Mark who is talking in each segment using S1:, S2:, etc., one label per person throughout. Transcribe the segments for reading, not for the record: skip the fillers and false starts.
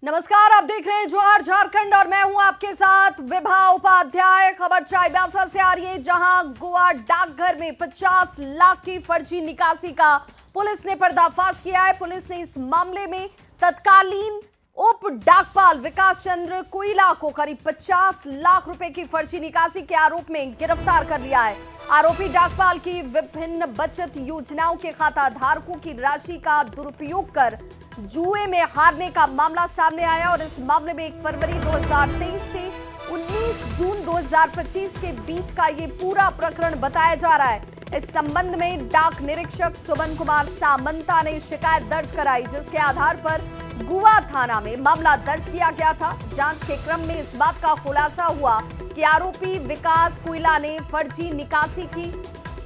S1: नमस्कार, आप देख रहे हैं जोहार झारखंड और मैं हूं आपके साथ विभा उपाध्याय। खबर चाईबासा से आ रही है, जहां गोवा डाकघर में 50 लाख की फर्जी निकासी का पुलिस ने पर्दाफाश किया है। पुलिस ने इस मामले में तत्कालीन उप डाकपाल विकास चंद्र कोइला को करीब 50 लाख रुपए की फर्जी निकासी के आरोप में गिरफ्तार कर लिया है। आरोपी डाकपाल की विभिन्न बचत योजनाओं के खाता धारकों की राशि का दुरुपयोग कर जुए में हारने का मामला सामने आया और इस मामले में 1 फरवरी 2023 से 19 जून 2025 के बीच का ये पूरा प्रकरण बताया जा रहा है। इस संबंध में डाक निरीक्षक सुमन कुमार सामंता ने शिकायत दर्ज कराई, जिसके आधार पर गुवा थाना में मामला दर्ज किया गया था। जांच के क्रम में इस बात का खुलासा हुआ कि आरोपी विकास कोइला ने फर्जी निकासी की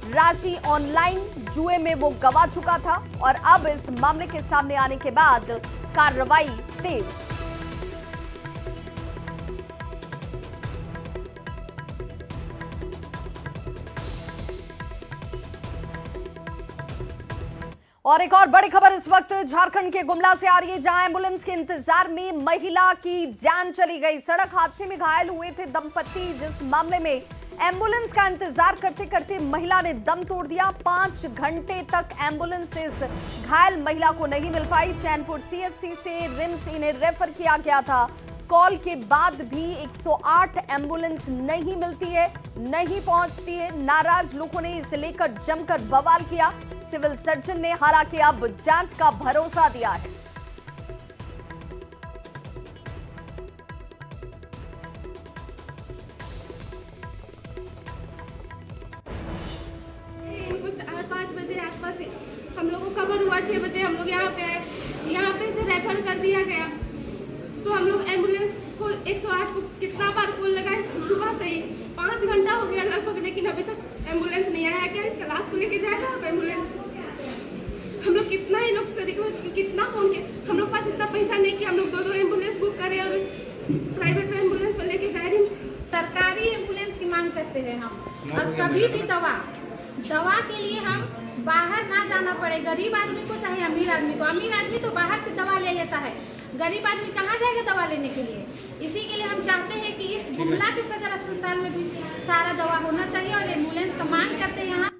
S1: राशि ऑनलाइन जुए में वो गवा चुका था और अब इस मामले के सामने आने के बाद कार्रवाई तेज। और एक और बड़ी खबर इस वक्त झारखंड के गुमला से आ रही है, जहां एम्बुलेंस के इंतजार में महिला की जान चली गई। सड़क हादसे में घायल हुए थे दंपति, जिस मामले में एम्बुलेंस का इंतजार करते करते महिला ने दम तोड़ दिया। 5 घंटे तक एम्बुलेंस इस घायल महिला को नहीं मिल पाई। चैनपुर सीएचसी से रिम्स इन्हें रेफर किया गया था। कॉल के बाद भी 108 एम्बुलेंस नहीं मिलती है, नहीं पहुंचती है। नाराज लोगों ने इसे लेकर जमकर बवाल किया। सिविल सर्जन ने हालांकि अब जांच का भरोसा दिया है।
S2: हम लोग को खबर हुआ 6 बजे, हम लोग यहाँ पे आए, यहाँ पे से रेफर कर दिया गया। तो हम लोग एम्बुलेंस को 108 को कितना बार कॉल लगाए, सुबह से ही 5 घंटा हो गया लगभग, लेकिन अभी तक एम्बुलेंस नहीं आया। क्या इस क्लास को लेके जाएगा आप एम्बुलेंस? हम लोग कितना ही लोग से रिक्वेस्ट, कितना फोन किया, हम लोग पास इतना पैसा नहीं कि हम लोग 2 एम्बुलेंस बुक करें और प्राइवेट में एम्बुलेंस में लेके जाए।
S3: सरकारी एम्बुलेंस की मांग करते हैं हम, और कभी भी दवा के लिए हम बाहर ना जाना पड़े। गरीब आदमी को चाहे अमीर आदमी को, अमीर आदमी तो बाहर से दवा ले लेता है, गरीब आदमी कहाँ जाएगा दवा लेने के लिए। इसी के लिए हम चाहते हैं कि इस गुमला के सदर अस्पताल में भी सारा दवा होना चाहिए और एम्बुलेंस का मांग करते हैं यहाँ।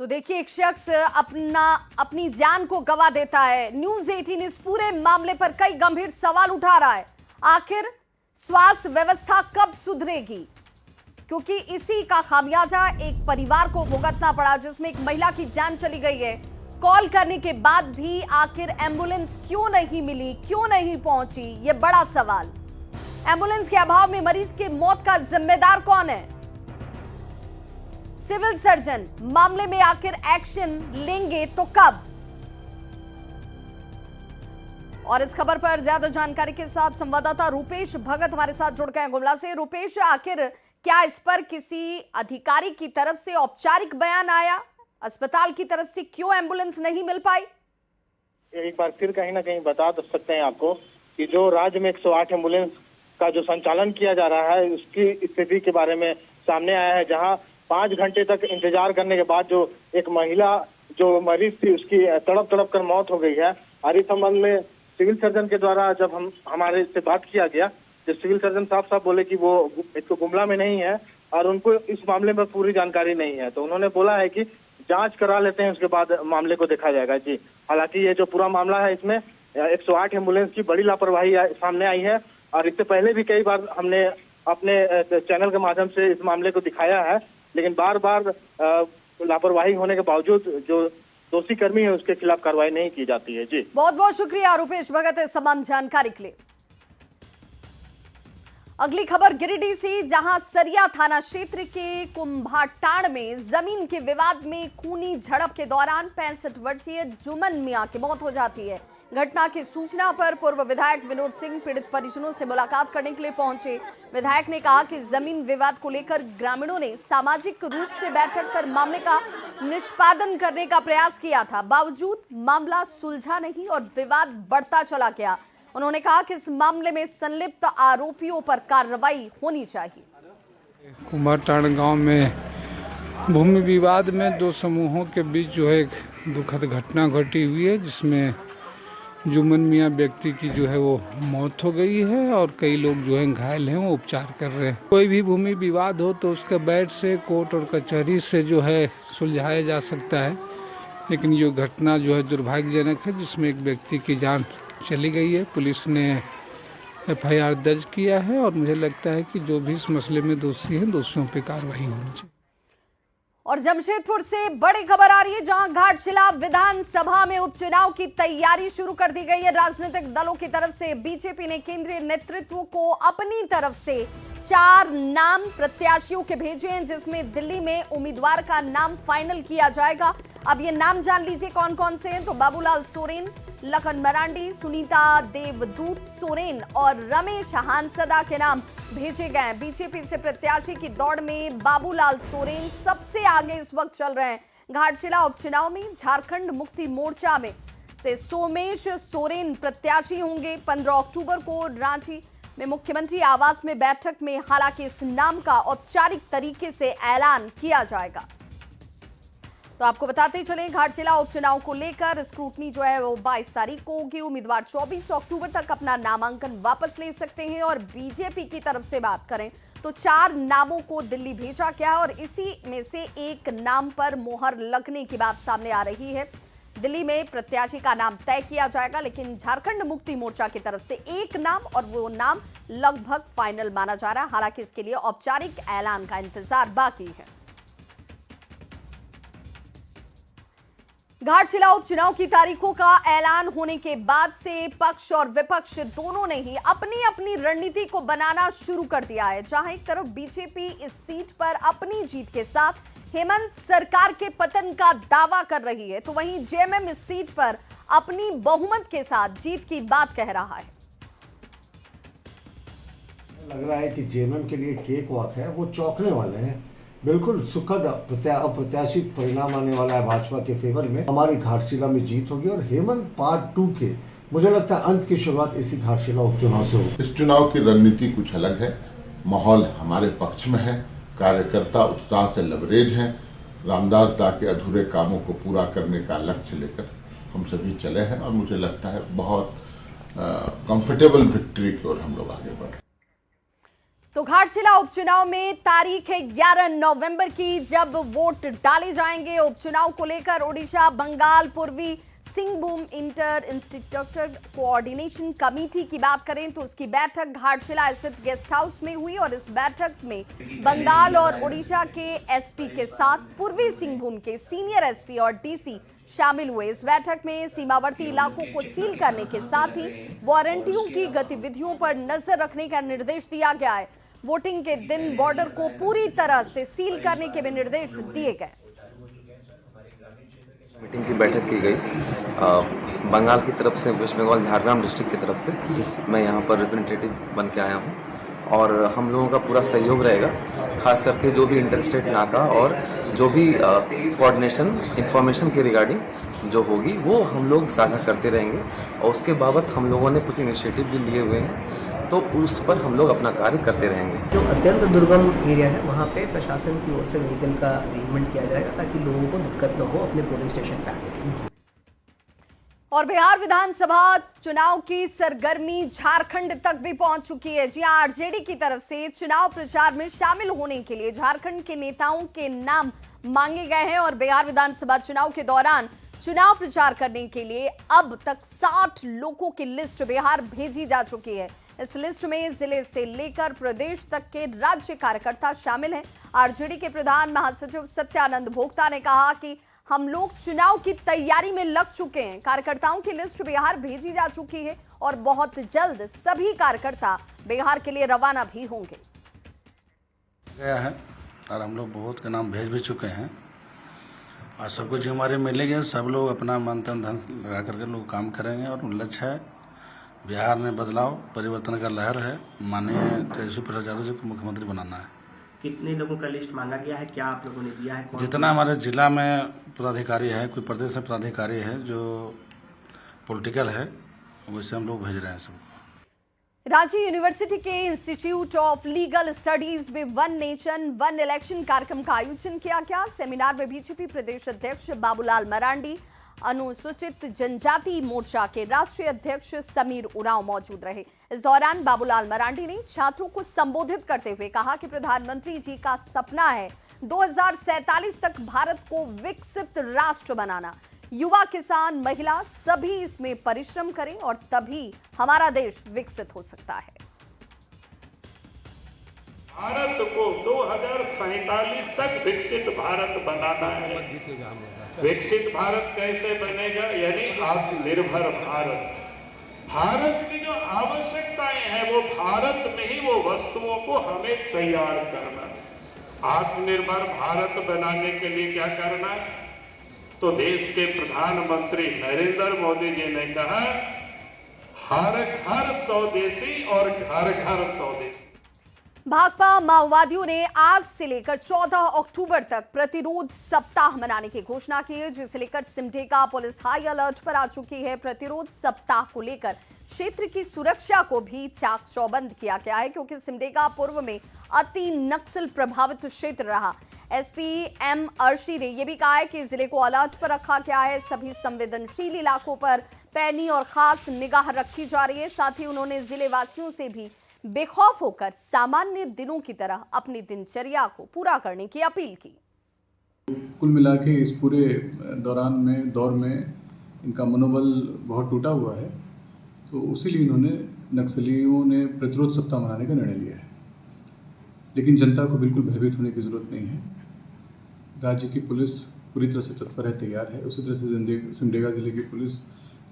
S1: तो देखिए, एक शख्स अपनी जान को गवा देता है। न्यूज़ 18 इस पूरे मामले पर कई गंभीर सवाल उठा रहा है। आखिर स्वास्थ्य व्यवस्था कब सुधरेगी? क्योंकि इसी का खामियाजा एक परिवार को भुगतना पड़ा, जिसमें एक महिला की जान चली गई है। कॉल करने के बाद भी आखिर एम्बुलेंस क्यों नहीं मिली, क्यों नहीं पहुंची, ये बड़ा सवाल। एम्बुलेंस के अभाव में मरीज की मौत का जिम्मेदार कौन है? सिविल सर्जन मामले में आखिर एक्शन लेंगे तो कब? और इस खबर पर ज्यादा जानकारी के साथ संवाददाता रूपेश भगत हमारे साथ जुड़ गए हैं गुमला से। रूपेश, आखिर क्या इस पर किसी अधिकारी की तरफ से औपचारिक बयान आया? अस्पताल की तरफ से क्यों एम्बुलेंस नहीं मिल पाई?
S4: एक बार फिर कहीं ना कहीं बता सकते हैं आपको कि जो राज्य में 108 एम्बुलेंस का जो संचालन किया जा रहा है, उसकी स्थिति के बारे में सामने आया है, जहां 5 घंटे तक इंतजार करने के बाद जो एक महिला जो मरीज थी, उसकी तड़प कर मौत हो गई है। और इस संबंध में सिविल सर्जन के द्वारा जब हमारे से बात किया गया, जो सिविल सर्जन साफ बोले कि वो एक तो गुमला में नहीं है और उनको इस मामले में पूरी जानकारी नहीं है। तो उन्होंने बोला है कि जांच करा लेते हैं, उसके बाद मामले को देखा जाएगा। जी, हालांकि ये जो पूरा मामला है, इसमें 108 एम्बुलेंस की बड़ी लापरवाही सामने आई है और इससे पहले भी कई बार हमने अपने चैनल के माध्यम से इस मामले को दिखाया है, लेकिन बार बार लापरवाही होने के बावजूद जो दोषी कर्मी है उसके खिलाफ कार्रवाई नहीं की जाती है। जी,
S1: बहुत बहुत शुक्रिया रूपेश भगत इस तमाम जानकारी के लिए। अगली खबर गिरिडीह से, जहां सरिया थाना क्षेत्र के कुंभाटाड़ में जमीन के विवाद में खूनी झड़प के दौरान 65 वर्षीय जुमन मियां की मौत हो जाती है। घटना की सूचना पर पूर्व विधायक विनोद सिंह पीड़ित परिजनों से मुलाकात करने के लिए पहुंचे। विधायक ने कहा कि जमीन विवाद को लेकर ग्रामीणों ने सामाजिक रूप से बैठक कर मामले का निष्पादन करने का प्रयास किया था, बावजूद मामला सुलझा नहीं और विवाद बढ़ता चला गया। उन्होंने कहा कि इस मामले में संलिप्त आरोपियों पर कार्रवाई होनी चाहिए।
S5: कुंभाटाड़ गांव में भूमि विवाद में 2 समूहों के बीच जो है एक दुखद घटना घटी हुई है, जिसमें जुम्मन मियाँ व्यक्ति की जो है वो मौत हो गई है और कई लोग जो हैं घायल हैं, वो उपचार कर रहे हैं। कोई भी भूमि विवाद हो तो उसका बैठ से, कोर्ट और कचहरी से जो है सुलझाया जा सकता है, लेकिन जो घटना जो है दुर्भाग्यजनक है, जिसमें एक व्यक्ति की जान चली गई है। पुलिस ने FIR दर्ज किया है और मुझे लगता है कि जो भी इस मसले में दोषी हैं, दोषियों पर कार्रवाई होनी चाहिए।
S1: और जमशेदपुर से बड़ी खबर आ रही है, जहां घाटशिला विधानसभा में उपचुनाव की तैयारी शुरू कर दी गई है। राजनीतिक दलों की तरफ से बीजेपी ने केंद्रीय नेतृत्व को अपनी तरफ से 4 नाम प्रत्याशियों के भेजे हैं, जिसमें दिल्ली में उम्मीदवार का नाम फाइनल किया जाएगा। अब ये नाम जान लीजिए कौन कौन से हैं। तो बाबूलाल सोरेन, लखन मरांडी, सुनीता देवदूत सोरेन और रमेश हांसदा के नाम भेजे गए। बीजेपी से प्रत्याशी की दौड़ में बाबूलाल सोरेन सबसे आगे इस वक्त चल रहे हैं। घाटशिला उपचुनाव में झारखंड मुक्ति मोर्चा में से सोमेश सोरेन प्रत्याशी होंगे। 15 अक्टूबर को रांची में मुख्यमंत्री आवास में बैठक में हालांकि इस नाम का औपचारिक तरीके से ऐलान किया जाएगा। तो आपको बताते चलें, घाटशिला उपचुनाव को लेकर स्क्रूटनी जो है वो 22 तारीख को होगी। उम्मीदवार 24 अक्टूबर तक अपना नामांकन वापस ले सकते हैं। और बीजेपी की तरफ से बात करें तो 4 नामों को दिल्ली भेजा गया है और इसी में से एक नाम पर मोहर लगने की बात सामने आ रही है। दिल्ली में प्रत्याशी का नाम तय किया जाएगा, लेकिन झारखंड मुक्ति मोर्चा की तरफ से एक नाम और वो नाम लगभग फाइनल माना जा रहा है। हालांकि इसके लिए औपचारिक ऐलान का इंतजार बाकी है। घाटशिला उपचुनाव की तारीखों का ऐलान होने के बाद से पक्ष और विपक्ष दोनों ने ही अपनी अपनी रणनीति को बनाना शुरू कर दिया है। जहां एक तरफ बीजेपी इस सीट पर अपनी जीत के साथ हेमंत सरकार के पतन का दावा कर रही है, तो वहीं जेएमएम इस सीट पर अपनी बहुमत के साथ जीत की बात कह रहा है।
S6: लग रहा है कि जेएमएम के लिए केक वॉक है, वो चौंकने वाले हैं। बिल्कुल सुखद अप्रत्याशित परिणाम आने वाला है भाजपा के फेवर में। हमारी घाटशिला में जीत होगी और हेमंत पार्ट 2 के मुझे लगता है अंत की शुरुआत इसी घाटशिला उपचुनाव से होगी।
S7: इस चुनाव की रणनीति कुछ अलग है। माहौल हमारे पक्ष में है, कार्यकर्ता उत्साह से लबरेज हैं। रामदास दा के अधूरे कामों को पूरा करने का लक्ष्य लेकर हम सभी चले हैं और मुझे लगता है बहुत कंफर्टेबल विक्ट्री की ओर हम लोग आगे बढ़ रहे हैं।
S1: तो घाटशिला उपचुनाव में तारीख है 11 नवंबर की, जब वोट डाले जाएंगे। उपचुनाव को लेकर ओडिशा, बंगाल, पूर्वी Singhbhum inter institute coordination committee की बात करें तो उसकी बैठक घाटशिला स्थित गेस्ट हाउस में हुई और इस बैठक में बंगाल और ओडिशा के एसपी के साथ पूर्वी सिंहभूम के सीनियर एसपी और डीसी शामिल हुए। इस बैठक में सीमावर्ती इलाकों को सील करने के साथ ही वारंटियों की गतिविधियों पर नजर रखने का निर्देश दिया गया है। वोटिंग के दिन बॉर्डर को पूरी तरह से सील करने के भी निर्देश दिए गए।
S8: मीटिंग की बैठक की गई बंगाल की तरफ से, वेस्ट बंगाल झारग्राम डिस्ट्रिक्ट की तरफ से। मैं यहाँ पर रिप्रेजेंटेटिव बन के आया हूँ और हम लोगों का पूरा सहयोग रहेगा, खास करके जो भी इंटर स्टेट नाका और जो भी कोऑर्डिनेशन इंफॉर्मेशन के रिगार्डिंग जो होगी वो हम लोग साझा करते रहेंगे। और उसके बाबत हम लोगों ने कुछ इनिशिएटिव भी लिए हुए हैं, तो उस पर हम लोग अपना कार्य करते रहेंगे।
S9: जो अत्यंत दुर्गम एरिया है वहाँ पे प्रशासन की ओर से व्हीकल का अरेंजमेंट किया जाएगा ताकि लोगों को दिक्कत न हो अपने पोलिंग स्टेशन पे आने की।
S1: और बिहार विधानसभा चुनाव की सरगर्मी झारखंड तक भी पहुंच चुकी है। जी हां, आरजेडी की तरफ से चुनाव प्रचार में शामिल होने के लिए झारखंड के नेताओं के नाम मांगे गए हैं और बिहार विधानसभा चुनाव के दौरान चुनाव प्रचार करने के लिए अब तक 60 लोगों की लिस्ट बिहार भेजी जा चुकी है। इस लिस्ट में जिले से लेकर प्रदेश तक के राज्य कार्यकर्ता शामिल हैं। आरजेडी के प्रधान महासचिव सत्यानंद भोक्ता ने कहा कि हम लोग चुनाव की तैयारी में लग चुके हैं। कार्यकर्ताओं की लिस्ट बिहार भेजी जा चुकी है और बहुत जल्द सभी कार्यकर्ता बिहार के लिए रवाना भी होंगे।
S10: गया है और हम लोग बहुत के नाम भेज भी चुके हैं और सब कुछ हमारे मिलेंगे। सब लोग अपना मन तन धन लगा करके लोग काम करेंगे और लक्ष्य है बिहार में बदलाव परिवर्तन का लहर है। माननीय तेजस्वी प्रसाद यादव जी को मुख्यमंत्री बनाना है। कितने लोगों का लिस्ट मांगा गया है, क्या आप लोगों ने दिया है? जितना हमारे जिला में पदाधिकारी है, कोई प्रदेश में पदाधिकारी है जो पॉलिटिकल है, वैसे हम लोग भेज रहे हैं सबको।
S1: रांची यूनिवर्सिटी के इंस्टीट्यूट ऑफ लीगल स्टडीज में वन नेशन वन इलेक्शन कार्यक्रम का आयोजन किया गया। सेमिनार में बीजेपी प्रदेश अध्यक्ष बाबूलाल मरांडी, अनुसूचित जनजाति मोर्चा के राष्ट्रीय अध्यक्ष समीर उरांव मौजूद रहे। इस दौरान बाबूलाल मरांडी ने छात्रों को संबोधित करते हुए कहा कि प्रधानमंत्री जी का सपना है 2047 तक भारत को विकसित राष्ट्र बनाना। युवा, किसान, महिला सभी इसमें परिश्रम करें और तभी हमारा देश विकसित हो सकता है।
S11: भारत को 2047 तक विकसित भारत बनाना है। विकसित भारत कैसे बनेगा? यानी आत्मनिर्भर भारत। भारत की जो आवश्यकताएं हैं वो भारत में ही वो वस्तुओं को हमें तैयार करना। आत्मनिर्भर भारत बनाने के लिए क्या करना है? तो देश के प्रधानमंत्री नरेंद्र मोदी जी ने कहा, हर घर स्वदेशी और घर घर स्वदेशी।
S1: भाकपा माओवादियों ने आज से लेकर 14 अक्टूबर तक प्रतिरोध सप्ताह मनाने की घोषणा की है, जिसे लेकर सिमडेगा पुलिस हाई अलर्ट पर आ चुकी है। प्रतिरोध सप्ताह को लेकर क्षेत्र की सुरक्षा को भी चाक चौबंद किया गया है, क्योंकि सिमडेगा पूर्व में अति नक्सल प्रभावित क्षेत्र रहा। एसपी एम अर्शी ने यह भी कहा है कि जिले को अलर्ट पर रखा गया है। सभी संवेदनशील इलाकों पर पैनी और खास निगाह रखी जा रही है। साथ ही उन्होंने जिले वासियों से भी बेखौफ होकर सामान्य दिनों की तरह अपनी दिनचर्या को पूरा करने की अपील की।
S12: कुल मिला के इस पूरे दौर में इनका मनोबल बहुत टूटा हुआ है, तो इसीलिए इन्होंने नक्सलियों ने प्रतिरोध सप्ताह मनाने का निर्णय लिया है। लेकिन जनता को बिल्कुल भयभीत होने की ज़रूरत नहीं है। राज्य की पुलिस पूरी तरह से तत्पर है, तैयार है। उसी तरह से सिमडेगा ज़िले की पुलिस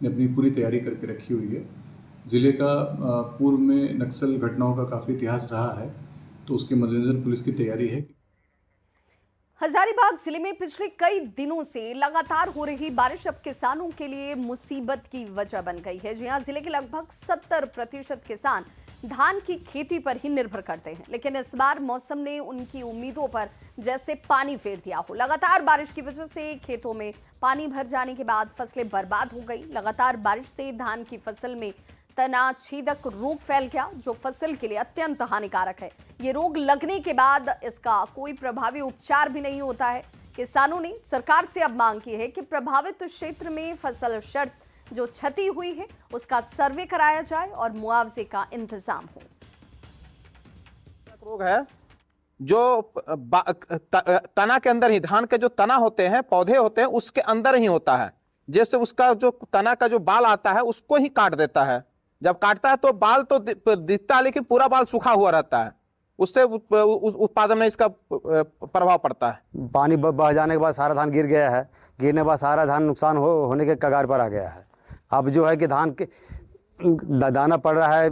S12: ने अपनी पूरी तैयारी करके रखी हुई है। ज़िले का पूर्व में नक्सल घटनाओं का काफ़ी इतिहास रहा है, तो उसके मद्देनजर पुलिस की तैयारी है।
S1: हजारीबाग जिले में पिछले कई दिनों से लगातार हो रही बारिश अब किसानों के लिए मुसीबत की वजह बन गई है। जी हां, जिले के लगभग 70% किसान धान की खेती पर ही निर्भर करते हैं, लेकिन इस बार मौसम ने उनकी उम्मीदों पर जैसे पानी फेर दिया हो। लगातार बारिश की वजह से खेतों में पानी भर जाने के बाद फसलें बर्बाद हो गई। लगातार बारिश से धान की फसल में तना छेदक रोग फैल गया, जो फसल के लिए अत्यंत हानिकारक है। ये रोग लगने के बाद इसका कोई प्रभावी उपचार भी नहीं होता है। किसानों ने सरकार से अब मांग की है कि प्रभावित क्षेत्र में फसल शर्त जो क्षति हुई है उसका सर्वे कराया जाए और मुआवजे का इंतजाम हो।
S13: रोग है जो तना के अंदर ही, धान के जो तना होते हैं, पौधे होते हैं, उसके अंदर ही होता है। जैसे उसका जो तना का जो बाल आता है उसको ही काट देता है। जब काटता है तो बाल तो दिखता है, लेकिन पूरा बाल सूखा हुआ रहता है। उससे उत्पादन में इसका प्रभाव पड़ता है।
S14: पानी बह जाने के बाद सारा धान गिर गया है। गिरने के बाद सारा धान नुकसान होने के कगार पर आ गया है। अब जो है कि धान के दाना पड़ रहा है,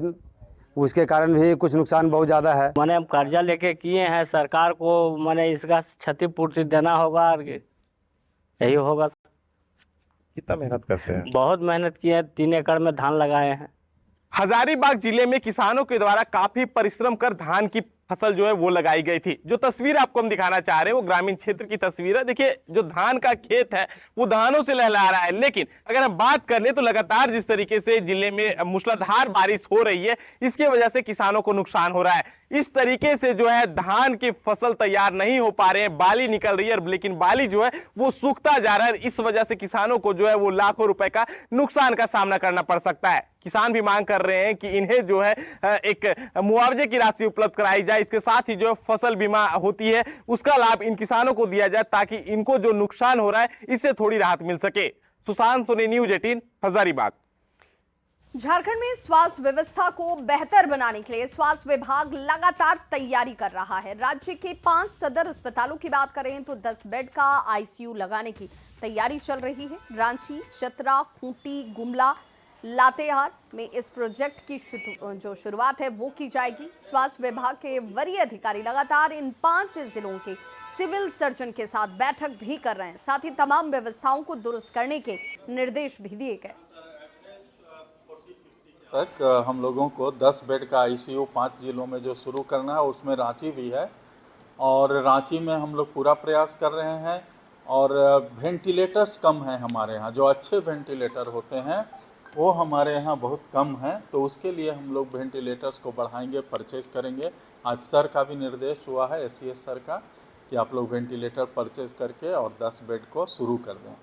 S14: उसके कारण भी कुछ नुकसान बहुत ज़्यादा है।
S15: मैंने हम कर्जा लेके किए हैं, सरकार को मैंने इसका क्षतिपूर्ति देना होगा, यही होगा।
S13: कितना मेहनत करते हैं?
S15: बहुत मेहनत की है, 3 एकड़ में धान लगाए हैं।
S13: हजारीबाग जिले में किसानों के द्वारा काफी परिश्रम कर धान की फसल जो है वो लगाई गई थी। जो तस्वीर आपको हम दिखाना चाह रहे हैं वो ग्रामीण क्षेत्र की तस्वीर है। देखिए, जो धान का खेत है वो धानों से लहला रहा है, लेकिन अगर हम बात कर ले तो लगातार जिस तरीके से जिले में मूसलाधार बारिश हो रही है, इसके वजह से किसानों को नुकसान हो रहा है। इस तरीके से जो है धान की फसल तैयार नहीं हो पा रहे हैं, बाली निकल रही है, लेकिन बाली जो है वो सूखता जा रहा है। इस वजह से किसानों को जो है वो लाखों रुपए का नुकसान का सामना करना पड़ सकता है। किसान भी मांग कर रहे हैं कि इन्हें जो है एक मुआवजे की राशि उपलब्ध कराई जाए। इसके साथ ही जो फसल बीमा होती है उसका लाभ इन किसानों को दिया जाए, ताकि इनको जो नुकसान हो रहा है इससे थोड़ी राहत मिल सके। सुशांत सोनी, न्यूज़ 18, हजारीबाग।
S1: झारखंड में स्वास्थ्य व्यवस्था को बेहतर बनाने के लिए स्वास्थ्य विभाग लगातार तैयारी कर रहा है। राज्य के 5 सदर अस्पतालों की बात करें तो 10 बेड का आईसीयू लगाने की तैयारी चल रही है। रांची, चतरा, खूंटी, गुमला, लातेहार में इस प्रोजेक्ट की जो शुरुआत है वो की जाएगी। स्वास्थ्य विभाग के वरीय अधिकारी लगातार इन 5 जिलों के सिविल सर्जन के साथ बैठक भी कर रहे हैं। साथ ही तमाम व्यवस्थाओं को दुरुस्त करने के निर्देश भी दिए गए।
S16: तक हम लोगों को 10 बेड का आईसीयू 5 जिलों में जो शुरू करना है, उसमें रांची भी है, और रांची में हम लोग पूरा प्रयास कर रहे हैं। और वेंटिलेटर्स कम हैं हमारे यहाँ, जो अच्छे वेंटिलेटर होते हैं वो हमारे यहाँ बहुत कम हैं, तो उसके लिए हम लोग वेंटिलेटर्स को बढ़ाएंगे, परचेज करेंगे। आज सर का भी निर्देश हुआ है, एससीएस सर का, कि आप लोग वेंटिलेटर परचेज करके और 10 बेड को शुरू कर दें।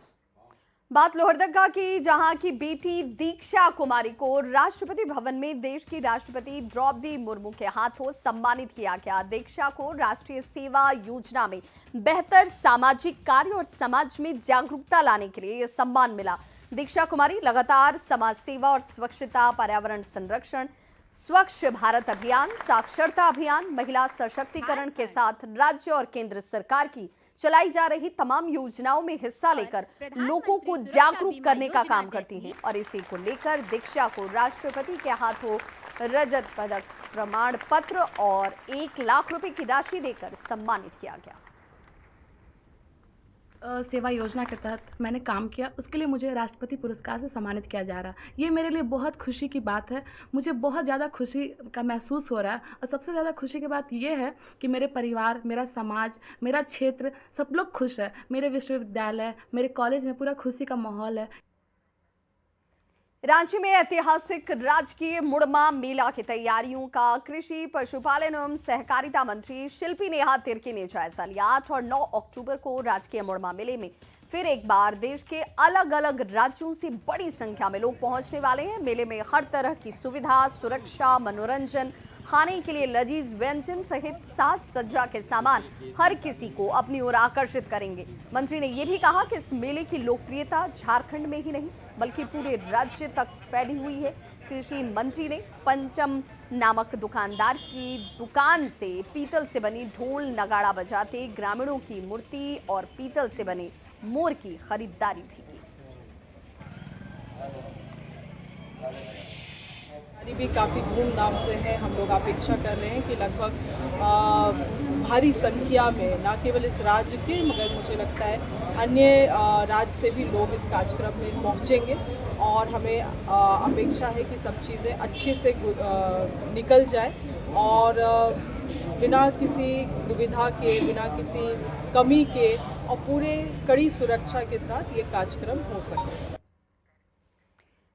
S1: बात लोहरदगा की, जहां की बेटी दीक्षा कुमारी को राष्ट्रपति भवन में देश की राष्ट्रपति द्रौपदी मुर्मू के हाथों सम्मानित किया गया। दीक्षा को राष्ट्रीय सेवा योजना में बेहतर सामाजिक कार्य और समाज में जागरूकता लाने के लिए यह सम्मान मिला। दीक्षा कुमारी लगातार समाज सेवा और स्वच्छता, पर्यावरण संरक्षण, स्वच्छ भारत अभियान, साक्षरता अभियान, महिला सशक्तिकरण के साथ राज्य और केंद्र सरकार की चलाई जा रही तमाम योजनाओं में हिस्सा लेकर लोगों को जागरूक करने का काम करती हैं और इसी को लेकर दीक्षा को राष्ट्रपति के हाथों रजत पदक, प्रमाण पत्र और 1 लाख रुपए की राशि देकर सम्मानित किया गया।
S17: सेवा योजना के तहत मैंने काम किया, उसके लिए मुझे राष्ट्रपति पुरस्कार से सम्मानित किया जा रहा है। ये मेरे लिए बहुत खुशी की बात है। मुझे बहुत ज़्यादा खुशी का महसूस हो रहा है और सबसे ज़्यादा खुशी की बात ये है कि मेरे परिवार, मेरा समाज, मेरा क्षेत्र, सब लोग खुश है। मेरे विश्वविद्यालय, मेरे कॉलेज में पूरा खुशी का माहौल है।
S1: रांची में ऐतिहासिक राजकीय मुड़मा मेला की तैयारियों का कृषि, पशुपालन एवं सहकारिता मंत्री शिल्पी नेहा तिर्की ने जायजा लिया। 8 और 9 अक्टूबर को राजकीय मुड़मा मेले में फिर एक बार देश के अलग अलग राज्यों से बड़ी संख्या में लोग पहुंचने वाले हैं। मेले में हर तरह की सुविधा, सुरक्षा, मनोरंजन, खाने के लिए लजीज व्यंजन सहित साज सज्जा के सामान हर किसी को अपनी ओर आकर्षित करेंगे। मंत्री ने यह भी कहा कि इस मेले की लोकप्रियता झारखंड में ही नहीं बल्कि पूरे राज्य तक फैली हुई है। कृषि मंत्री ने पंचम नामक दुकानदार की दुकान से पीतल से बनी ढोल नगाड़ा बजाते ग्रामीणों की मूर्ति और पीतल से बने मोर की खरीदारी भी की।
S18: भी काफ़ी धूमधाम से है। हम लोग अपेक्षा कर रहे हैं कि लगभग भारी संख्या में न केवल इस राज्य के मगर मुझे लगता है अन्य राज्य से भी लोग इस कार्यक्रम में पहुंचेंगे और हमें अपेक्षा है कि सब चीज़ें अच्छे से निकल जाए और बिना किसी दुविधा के, बिना किसी कमी के और पूरे कड़ी सुरक्षा के साथ ये कार्यक्रम हो सके।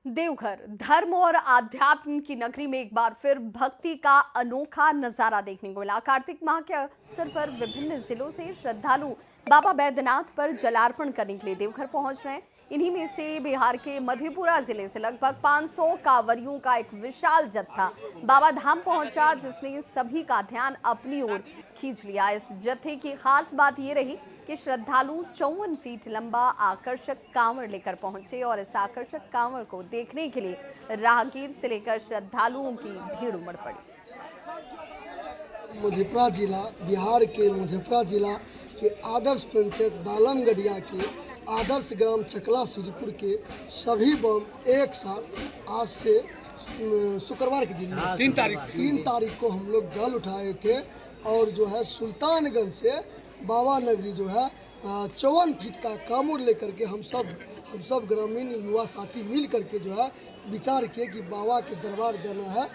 S1: देवघर धर्म और आध्यात्म की नगरी में एक बार फिर भक्ति का अनोखा नजारा देखने को मिला। कार्तिक माह के अवसर पर विभिन्न जिलों से श्रद्धालु बाबा बैद्यनाथ पर जलार्पण करने के लिए देवघर पहुंच रहे हैं। इन्हीं में से बिहार के मधेपुरा जिले से लगभग 500 कांवरियों का एक विशाल जत्था बाबा धाम पहुंचा, जिसने सभी का ध्यान अपनी ओर खींच लिया। इस जत्थे की खास बात ये रही कि श्रद्धालु 54 फीट लंबा आकर्षक कांवड़ लेकर पहुंचे और इस आकर्षक कांवड़ को देखने के लिए राहगीर से लेकर श्रद्धालुओं की भीड़ उमड़ पड़ी।
S19: मधेपुरा जिला, बिहार के मधेपुरा जिला के आदर्श पंचायत बालमगढ़िया के आदर्श ग्राम चकला श्रीपुर के सभी बम एक साथ आज से शुक्रवार के दिन 3 तारीख को हम लोग जल उठाए थे और जो है सुल्तानगंज से बाबा नगरी जो है 54 फीट का कांवड़ लेकर के हम सब ग्रामीण युवा साथी मिल करके जो है विचार किए कि बाबा के दरबार जाना है।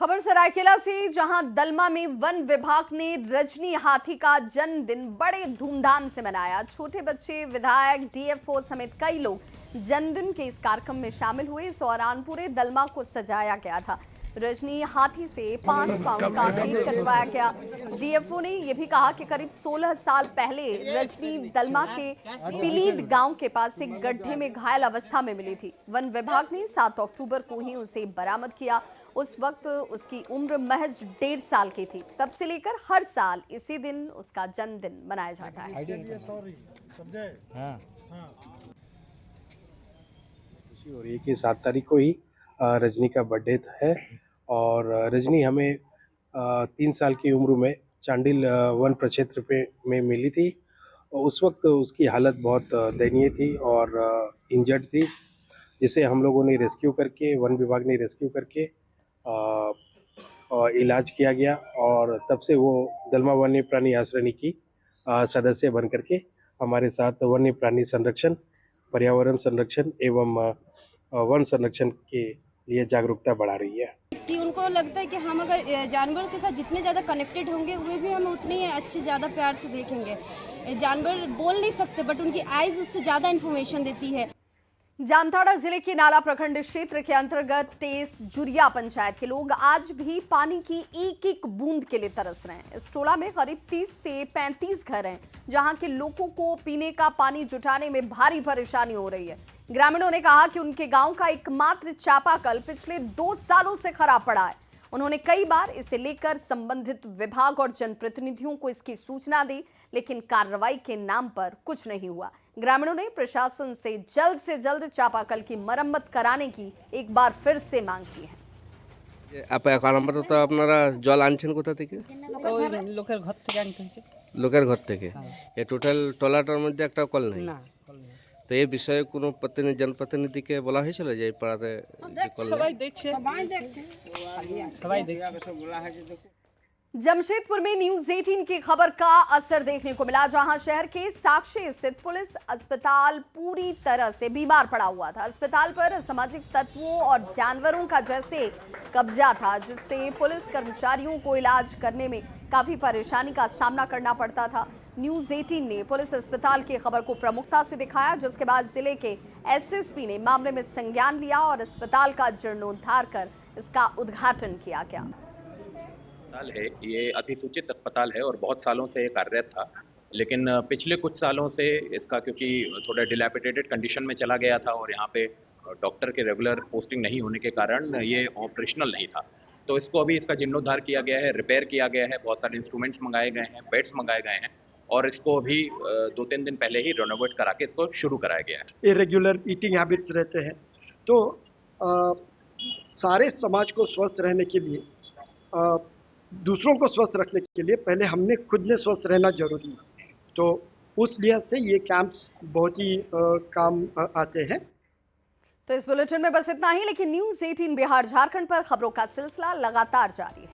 S1: खबर सरायकेला से, जहां दलमा में वन विभाग ने रजनी हाथी का जन्मदिन बड़े धूमधाम से मनाया। छोटे बच्चे, विधायक, डीएफओ समेत कई लोग जन्मदिन के इस कार्यक्रम में शामिल हुए। इस दौरान पूरे दलमा को सजाया गया था। रजनी हाथी से 5 पाउंड का केक कटवाया गया। डीएफओ ने यह भी कहा कि करीब 16 साल पहले रजनी दलमा के पिलीद गांव के पास एक गड्ढे में घायल अवस्था में मिली थी। वन विभाग ने 7 अक्टूबर को ही उसे बरामद किया। उस वक्त उसकी उम्र महज 1.5 साल की थी। तब से लेकर हर साल इसी दिन उसका जन्मदिन मनाया जाता है।
S20: और 7 तारीख को ही रजनी का बर्थडे है और रजनी हमें 3 साल की उम्र में चांडिल वन प्रक्षेत्र में मिली थी। उस वक्त उसकी हालत बहुत दयनीय थी और इंजर्ड थी, जिसे हम लोगों ने रेस्क्यू करके, वन विभाग ने रेस्क्यू करके इलाज किया गया और तब से वो दलमा वन्य प्राणी आश्रय की सदस्य बन करके हमारे साथ वन्य प्राणी संरक्षण, पर्यावरण संरक्षण एवं वन संरक्षण के लिए जागरूकता बढ़ा रही है।
S21: उनको लगता है कि हम अगर जानवरों के साथ जितने ज़्यादा कनेक्टेड होंगे वे भी हमें उतने ही अच्छे ज़्यादा प्यार से देखेंगे। जानवर बोल नहीं सकते बट उनकी आइज़ उससे ज़्यादा इन्फॉर्मेशन देती है।
S1: जामताड़ा जिले के नाला प्रखंड क्षेत्र के अंतर्गत तेस जुरिया पंचायत के लोग आज भी पानी की एक एक बूंद के लिए तरस रहे हैं। इस टोला में करीब 30 से 35 घर हैं, जहां के लोगों को पीने का पानी जुटाने में भारी परेशानी हो रही है। ग्रामीणों ने कहा कि उनके गांव का एकमात्र चापाकल पिछले 2 सालों से खराब पड़ा है। उन्होंने कई बार इसे लेकर संबंधित विभाग और जनप्रतिनिधियों को इसकी सूचना दी, लेकिन कार्रवाई के नाम पर कुछ नहीं हुआ। ग्रामीणों ने प्रशासन से जल्द चापाकल की मरम्मत कराने की एक बार फिर से मांग की है।
S2: আপনারা জল আনছেন কোথা থেকে?
S22: লোকের ঘর থেকে আনতে হচ্ছে।
S2: লোকের ঘর থেকে। এই টোটাল টলাটার মধ্যে একটা কল নেই। না, তো এই বিষয়ে কোনো জনপ্রতিনিধিকে বলা হয়েছিল যে এই পাড়াতে কল নেই?
S22: সবাই দেখছে। সবাই দেখছে। বলা হয়েছে দেখো।
S1: जमशेदपुर में न्यूज 18 की खबर का असर देखने को मिला, जहां शहर के साक्षी स्थित पुलिस अस्पताल पूरी तरह से बीमार पड़ा हुआ था। अस्पताल पर सामाजिक तत्वों और जानवरों का जैसे कब्जा था, जिससे पुलिस कर्मचारियों को इलाज करने में काफी परेशानी का सामना करना पड़ता था। न्यूज 18 ने पुलिस अस्पताल की खबर को प्रमुखता से दिखाया, जिसके बाद जिले के एसएसपी ने मामले में संज्ञान लिया और अस्पताल का जीर्णोद्धार कर इसका उद्घाटन किया गया।
S23: अस्पताल है, ये अधिसूचित अस्पताल है और बहुत सालों से ये कार्यरत था, लेकिन पिछले कुछ सालों से इसका क्योंकि थोड़ा डिलैपिडेटेड कंडीशन में चला गया था और यहाँ पे डॉक्टर के रेगुलर पोस्टिंग नहीं होने के कारण ये ऑपरेशनल नहीं था, तो इसको अभी इसका जीर्णोद्धार किया गया है, रिपेयर किया गया है, बहुत सारे इंस्ट्रूमेंट्स मंगाए गए हैं, बेड्स मंगाए गए हैं और इसको अभी 2-3 दिन पहले ही रेनोवेट करा के इसको शुरू कराया गया है।
S24: इरेगुलर ईटिंग हैबिट्स रहते हैं, तो सारे समाज को स्वस्थ रहने के लिए, दूसरों को स्वस्थ रखने के लिए पहले हमने खुद ने स्वस्थ रहना जरूरी है, तो उस लिहाज से ये कैंप्स बहुत ही काम आते हैं।
S1: तो इस बुलेटिन में बस इतना ही, लेकिन न्यूज 18 बिहार झारखंड पर खबरों का सिलसिला लगातार जारी है।